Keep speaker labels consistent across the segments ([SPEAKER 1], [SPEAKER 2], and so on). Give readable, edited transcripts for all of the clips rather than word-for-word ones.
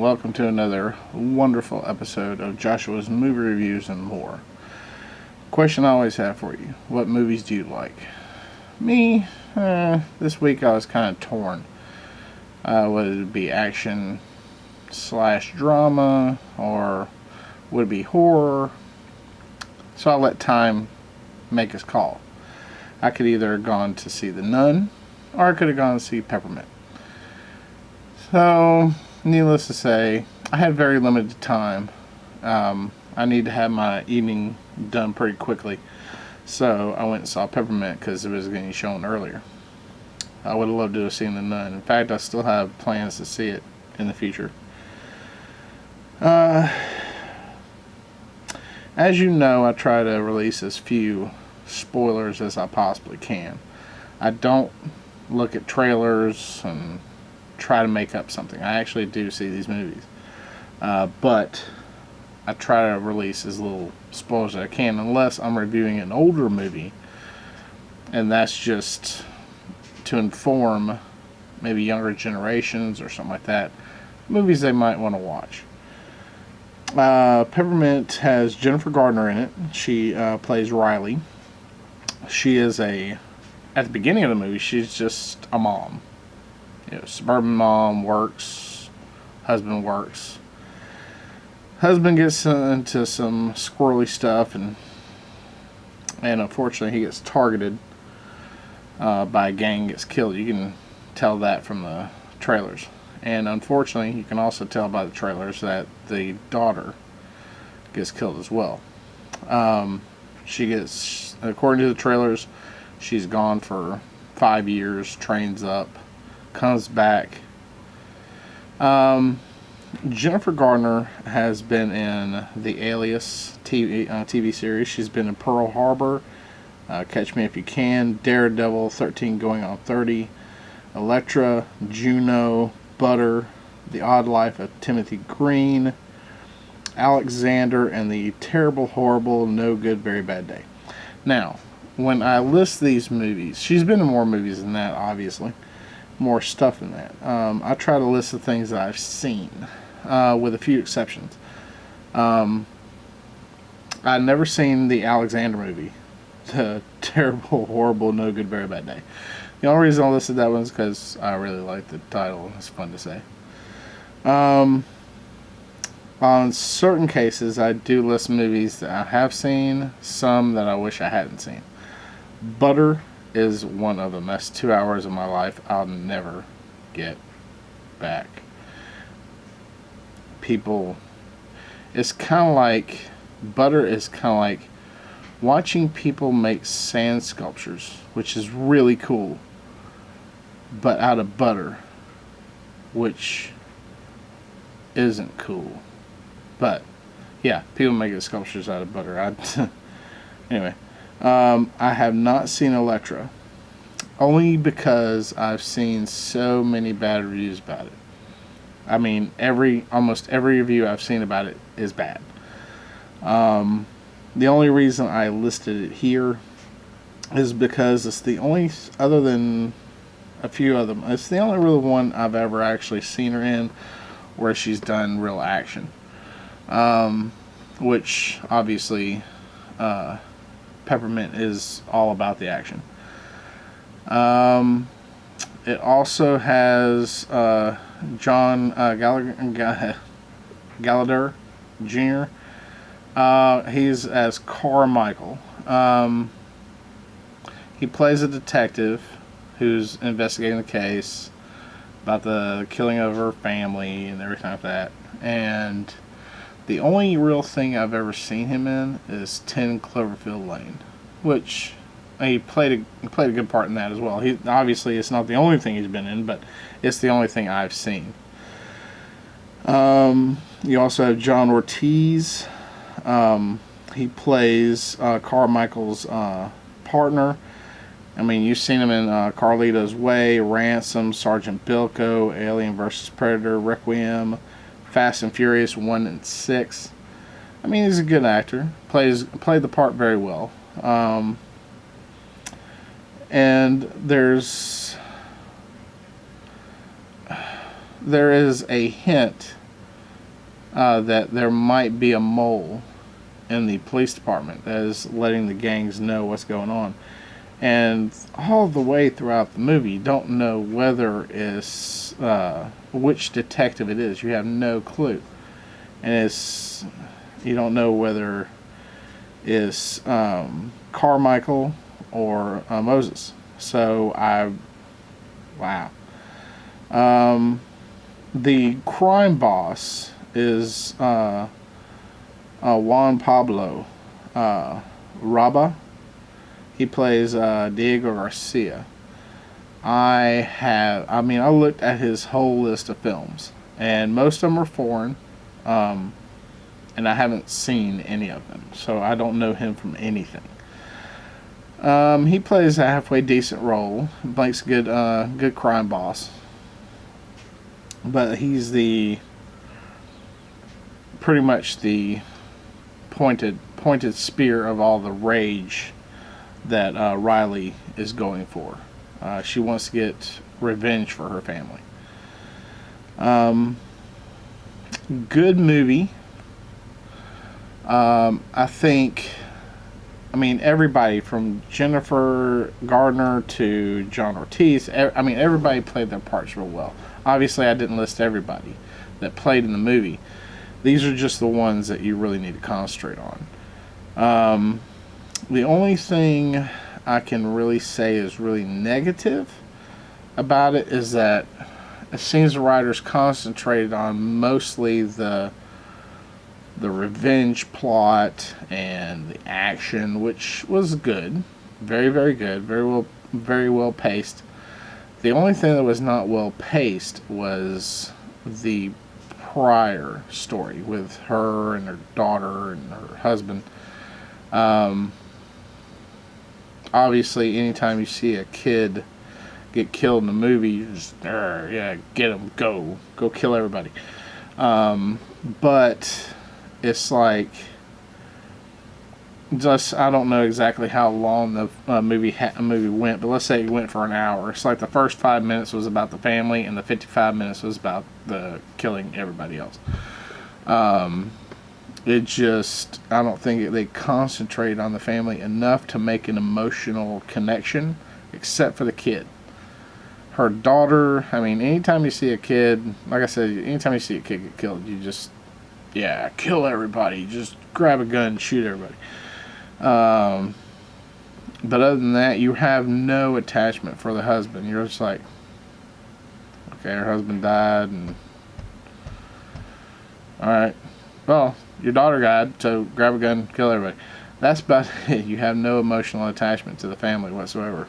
[SPEAKER 1] welcome to another wonderful episode of Joshua's Movie Reviews and More. Question I always have for you: what movies do you like? Me, this week I was kind of torn. Would it be action slash drama, or would it be horror? So I'll let time make his call. I could either have gone to see The Nun, or I could have gone to see Peppermint. So, needless to say, I had very limited time. I need to have my evening done pretty quickly. So I went and saw Peppermint because it was getting shown earlier. I would have loved to have seen The Nun. In fact, I still have plans to see it in the future. As you know, I try to release as few spoilers as I possibly can. I don't look at trailers and try to make up something. I actually do see these movies. But I try to release as little spoilers as I can, unless I'm reviewing an older movie, and that's just to inform maybe younger generations or something like that, movies they might want to watch. Peppermint has Jennifer Gardner in it. She plays Riley. She is at the beginning of the movie, she's just a mom. Suburban mom, works, husband works. Husband gets into some squirrely stuff, and unfortunately he gets targeted by a gang, gets killed. You can tell that from the trailers. And unfortunately, you can also tell by the trailers that the daughter gets killed as well. She gets, according to the trailers, she's gone for 5 years, trains up, comes back. Jennifer Gardner has been in the Alias TV series. She's been in Pearl Harbor, Catch Me If You Can, Daredevil, 13 Going on 30, Elektra, Juno, Butter, The Odd Life of Timothy Green, Alexander, and The Terrible, Horrible, No Good, Very Bad Day. Now, when I list these movies, she's been in more movies than that, obviously. More stuff than that. I try to list the things that I've seen, with a few exceptions. I've never seen the Alexander movie, The Terrible, Horrible, No Good, Very Bad Day. The only reason I listed that one is because I really like the title. It's fun to say. On certain cases, I do list movies that I have seen, some that I wish I hadn't seen. Butter is one of them. That's 2 hours of my life I'll never get back. It's kind of like, Butter is kind of like watching people make sand sculptures, which is really cool, but out of butter, which isn't cool. But yeah, people making sculptures out of butter. Anyway, I have not seen Elektra, only because I've seen so many bad reviews about it. I mean, almost every review I've seen about it is bad. The only reason I listed it here is because it's the only, other than a few of them, it's the only real one I've ever actually seen her in where she's done real action. Which obviously Peppermint is all about the action. It also has John Gallagher Jr. He's as Carmichael. He plays a detective who's investigating the case about the killing of her family and everything like that. And the only real thing I've ever seen him in is 10 Cloverfield Lane, which he played a good part in that as well. Obviously, it's not the only thing he's been in, but it's the only thing I've seen. You also have John Ortiz. He plays Carmichael's partner. I mean, you've seen him in Carlito's Way, Ransom, Sergeant Bilko, Alien vs. Predator, Requiem, Fast and Furious 1 and 6. I mean, he's a good actor. Played the part very well. And there is a hint that there might be a mole in the police department that is letting the gangs know what's going on. And all the way throughout the movie, you don't know whether it's which detective it is. You have no clue, and you don't know whether it's Carmichael or Moses. So wow. The crime boss is Juan Pablo Raba. He plays Diego Garcia. I looked at his whole list of films, and most of them are foreign, and I haven't seen any of them, so I don't know him from anything. He plays a halfway decent role. Blake's good crime boss, but he's pretty much the pointed spear of all the rage that Riley is going for. She wants to get revenge for her family. Good movie. I think, everybody from Jennifer Gardner to John Ortiz, everybody played their parts real well. Obviously, I didn't list everybody that played in the movie. These are just the ones that you really need to concentrate on. The only thing I can really say is really negative about it is that it seems the writers concentrated on mostly the revenge plot and the action, which was good, very, very good, very well paced. The only thing that was not well paced was the prior story with her and her daughter and her husband. Obviously, anytime you see a kid get killed in the movie, you just, yeah, get him, go kill everybody. But it's like, I don't know exactly how long the movie went, but let's say it went for an hour. It's like the first 5 minutes was about the family, and the 55 minutes was about the killing everybody else. I don't think they concentrate on the family enough to make an emotional connection, except for the kid. Her daughter, anytime you see a kid, like I said, anytime you see a kid get killed, you just, kill everybody. Just grab a gun and shoot everybody. But other than that, you have no attachment for the husband. You're just like, okay, her husband died, and alright, well, your daughter died, so grab a gun, kill everybody. That's about it. You have no emotional attachment to the family whatsoever.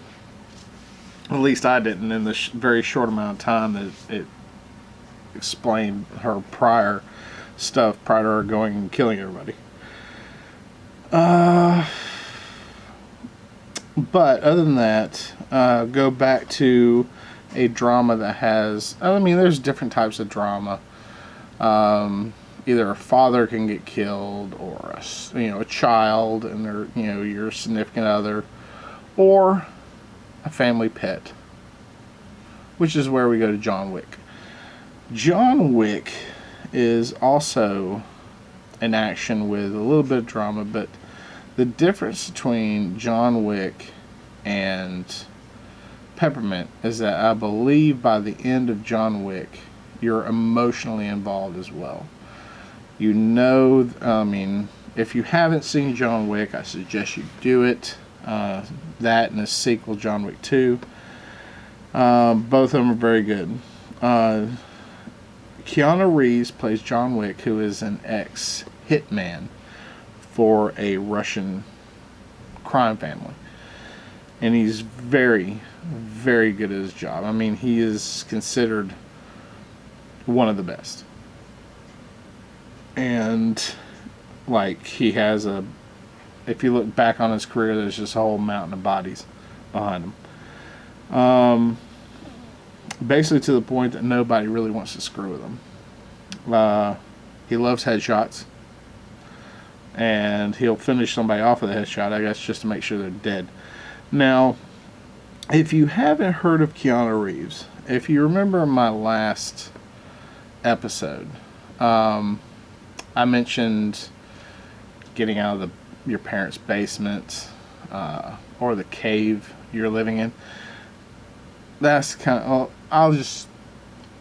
[SPEAKER 1] At least I didn't in the very short amount of time that it explained her prior stuff prior to her going and killing everybody. But other than that, go back to a drama that has, there's different types of drama. Either a father can get killed, or a child and your significant other, or a family pet, which is where we go to John Wick. John Wick is also an action with a little bit of drama, but the difference between John Wick and Peppermint is that I believe by the end of John Wick, you're emotionally involved as well. If you haven't seen John Wick, I suggest you do it. That and the sequel, John Wick 2. Both of them are very good. Keanu Reeves plays John Wick, who is an ex-hitman for a Russian crime family. And he's very, very good at his job. He is considered one of the best. And, he has if you look back on his career, there's just a whole mountain of bodies behind him. Basically to the point that nobody really wants to screw with him. He loves headshots. And he'll finish somebody off with a headshot, I guess, just to make sure they're dead. Now, if you haven't heard of Keanu Reeves, if you remember my last episode, I mentioned getting out of your parents' basement or the cave you're living in. That's kind of,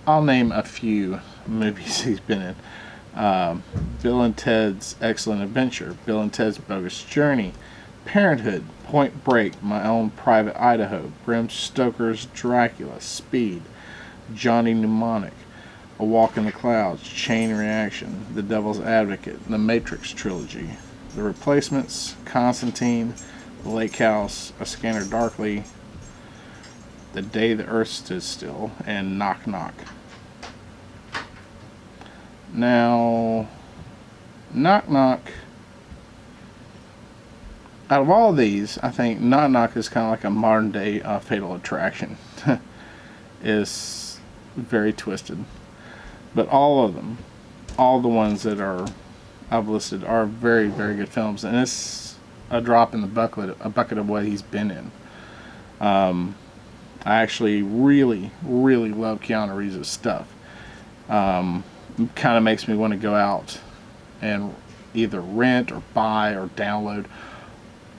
[SPEAKER 1] I'll name a few movies he's been in. Bill and Ted's Excellent Adventure, Bill and Ted's Bogus Journey, Parenthood, Point Break, My Own Private Idaho, Bram Stoker's Dracula, Speed, Johnny Mnemonic, A Walk in the Clouds, Chain Reaction, The Devil's Advocate, The Matrix Trilogy, The Replacements, Constantine, The Lake House, A Scanner Darkly, The Day the Earth Stood Still, and Knock Knock. Now, Knock Knock, out of all of these, I think Knock Knock is kind of like a modern day Fatal Attraction. It's very twisted. But all of them, all the ones that I've listed are very, very good films. And it's a drop in the bucket of what he's been in. I actually really, really love Keanu Reeves' stuff. It kind of makes me want to go out and either rent or buy or download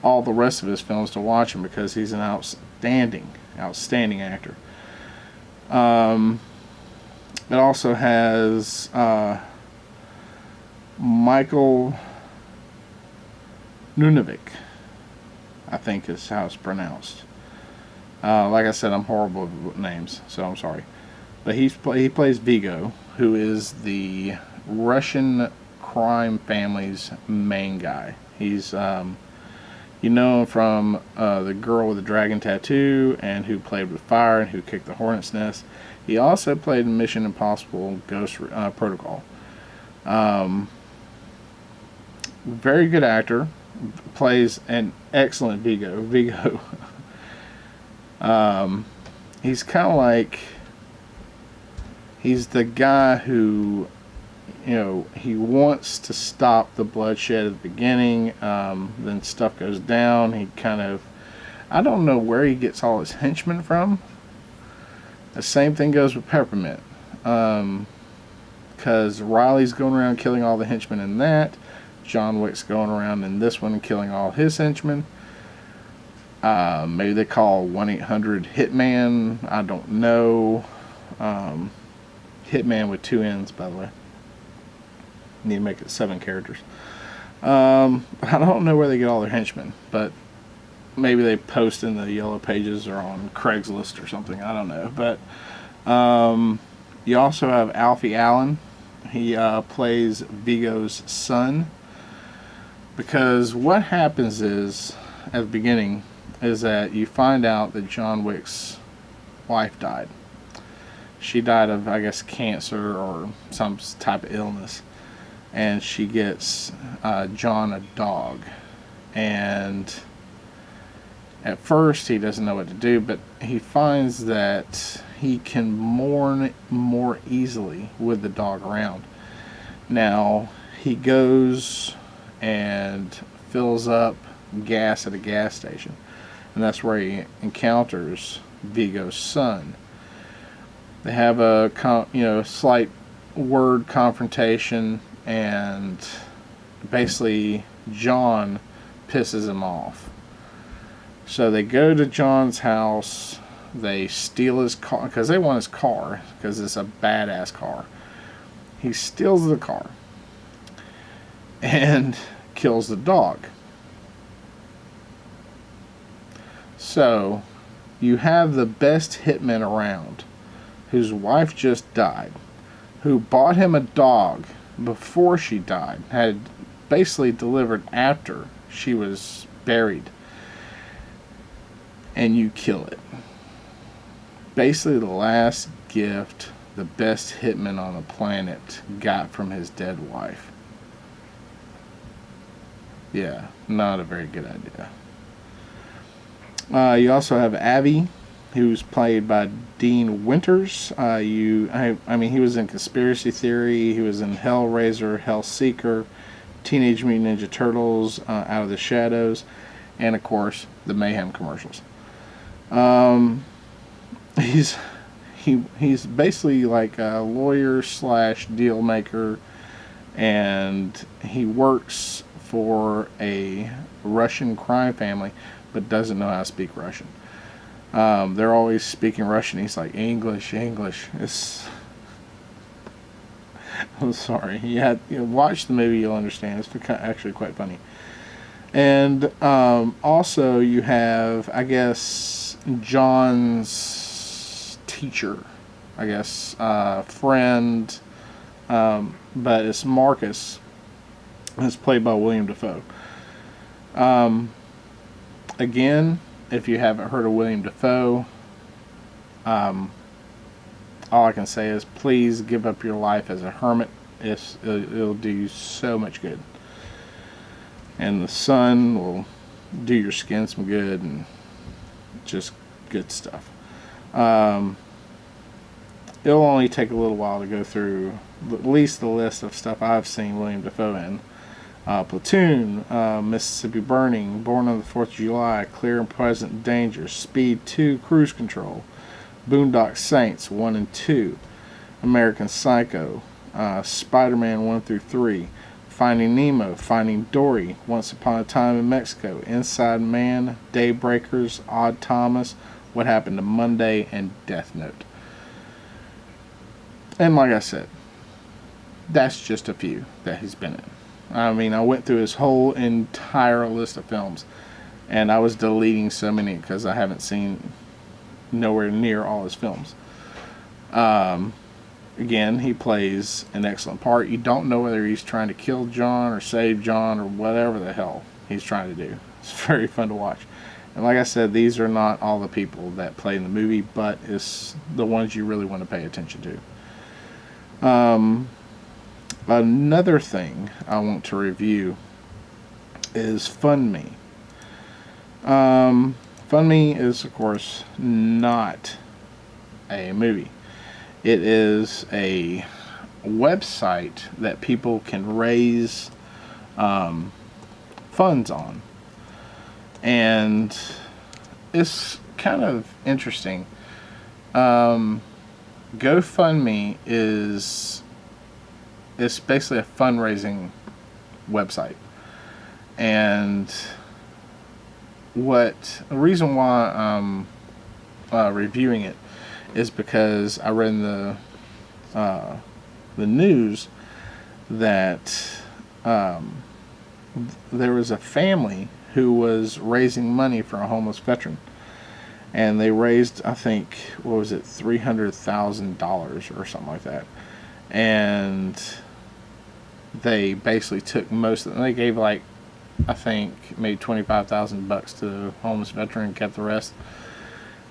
[SPEAKER 1] all the rest of his films to watch him, because he's an outstanding actor. It also has Michael Nunavik, I think is how it's pronounced. Like I said, I'm horrible with names, so I'm sorry. But he plays Vigo, who is the Russian crime family's main guy. He's you know him from The Girl with the Dragon Tattoo, and Who Played with Fire, and Who Kicked the Hornet's Nest. He also played in Mission Impossible Ghost Protocol. Very good actor. Plays an excellent Vigo. He's kind of like, he's the guy who, you know, he wants to stop the bloodshed at the beginning. Then stuff goes down. He kind of, I don't know where he gets all his henchmen from. The same thing goes with Peppermint. Because Riley's going around killing all the henchmen in that. John Wick's going around in this one killing all his henchmen. Maybe they call 1-800-HITMAN. I don't know. Hitman with 2 N's, by the way. Need to make it 7 characters. I don't know where they get all their henchmen, but maybe they post in the yellow pages or on Craigslist or something. I don't know. But you also have Alfie Allen. He plays Vigo's son. Because what happens is, at the beginning, is that you find out that John Wick's wife died. She died of, I guess, cancer or some type of illness. And she gets John a dog. And at first he doesn't know what to do, but he finds that he can mourn more easily with the dog around. Now, he goes and fills up gas at a gas station. And that's where he encounters Vigo's son. They have a slight word confrontation, and basically John pisses him off. So they go to John's house. They steal his car because they want his car, because it's a badass car. He steals the car and kills the dog. So you have the best hitman around, whose wife just died, who bought him a dog before she died, had basically delivered after she was buried, and you kill it. Basically the last gift the best hitman on the planet got from his dead wife. Yeah, not a very good idea. You also have Avi, who's played by Dean Winters. I mean, he was in Conspiracy Theory, he was in Hellraiser, Hellseeker, Teenage Mutant Ninja Turtles, Out of the Shadows, and of course, the Mayhem commercials. He's basically like a lawyer / deal maker, and he works for a Russian crime family, but doesn't know how to speak Russian. They're always speaking Russian. He's like, English, English. I'm sorry. Watch the movie, you'll understand. It's actually quite funny. And also you have, I guess, John's teacher, I guess, friend, but it's Marcus. It's played by William Dafoe. Again, if you haven't heard of William Dafoe, all I can say is please give up your life as a hermit. It'll do you so much good. And the sun will do your skin some good, and just good stuff. It'll only take a little while to go through at least the list of stuff I've seen William Dafoe in. Platoon, Mississippi Burning, Born on the 4th of July, Clear and Present Danger, Speed 2, Cruise Control, Boondock Saints 1 and 2, American Psycho, Spider-Man 1 through 3, Finding Nemo, Finding Dory, Once Upon a Time in Mexico, Inside Man, Daybreakers, Odd Thomas, What Happened to Monday, and Death Note. And like I said, that's just a few that he's been in. I mean, I went through his whole entire list of films, and I was deleting so many because I haven't seen nowhere near all his films. Again, he plays an excellent part. You don't know whether he's trying to kill John or save John or whatever the hell he's trying to do. It's very fun to watch. And like I said, these are not all the people that play in the movie, but it's the ones you really want to pay attention to. Another thing I want to review is FundMe. FundMe is, of course, not a movie. It is a website that people can raise funds on. And it's kind of interesting. GoFundMe is basically a fundraising website. And the reason why I'm reviewing it is because I read in the news that there was a family who was raising money for a homeless veteran, and they raised, I think, what was it, $300,000 or something like that, and they basically took most of it. They gave, like, I think maybe $25,000 to the homeless veteran and kept the rest.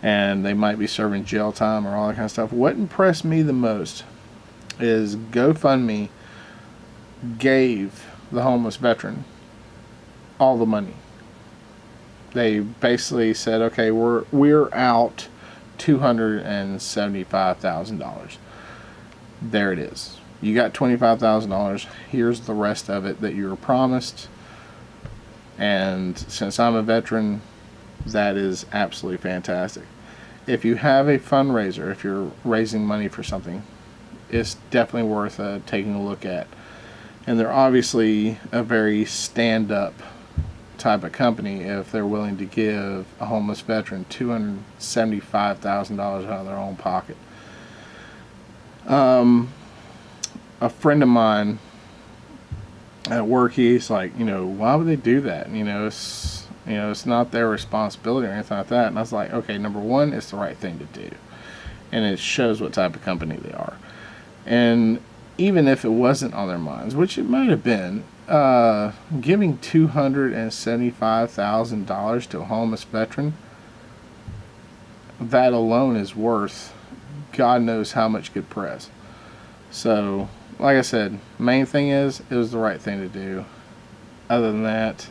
[SPEAKER 1] And they might be serving jail time or all that kind of stuff. What impressed me the most is GoFundMe gave the homeless veteran all the money. They basically said, okay, we're out $275,000. There it is. You got $25,000. Here's the rest of it that you were promised. And since I'm a veteran, that is absolutely fantastic. If you have a fundraiser, if you're raising money for something, it's definitely worth taking a look at. And they're obviously a very stand-up type of company if they're willing to give a homeless veteran $275,000 out of their own pocket. A friend of mine at work, he's like, why would they do that? It's not their responsibility or anything like that. And I was like, okay, number one, it's the right thing to do. And it shows what type of company they are. And even if it wasn't on their minds, which it might have been, giving $275,000 to a homeless veteran, that alone is worth God knows how much good press. So, like I said, main thing is, it was the right thing to do. Other than that,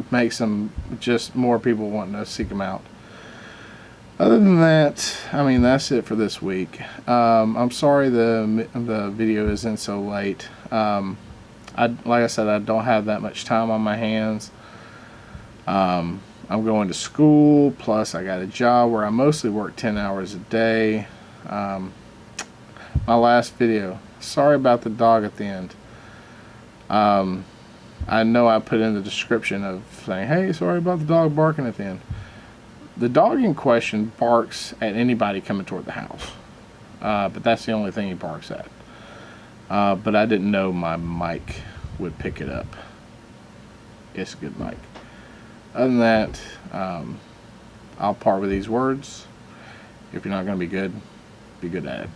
[SPEAKER 1] makes them just more people wanting to seek them out. Other than that, I mean, that's it for this week. I'm sorry the video isn't so late. Like I said, I don't have that much time on my hands. I'm going to school, plus I got a job where I mostly work 10 hours a day. My last video, Sorry about the dog at the end. I know I put in the description of saying, hey, sorry about the dog barking at the end. The dog in question barks at anybody coming toward the house. But that's the only thing he barks at. But I didn't know my mic would pick it up. It's a good mic. Other than that, I'll part with these words. If you're not going to be good at it.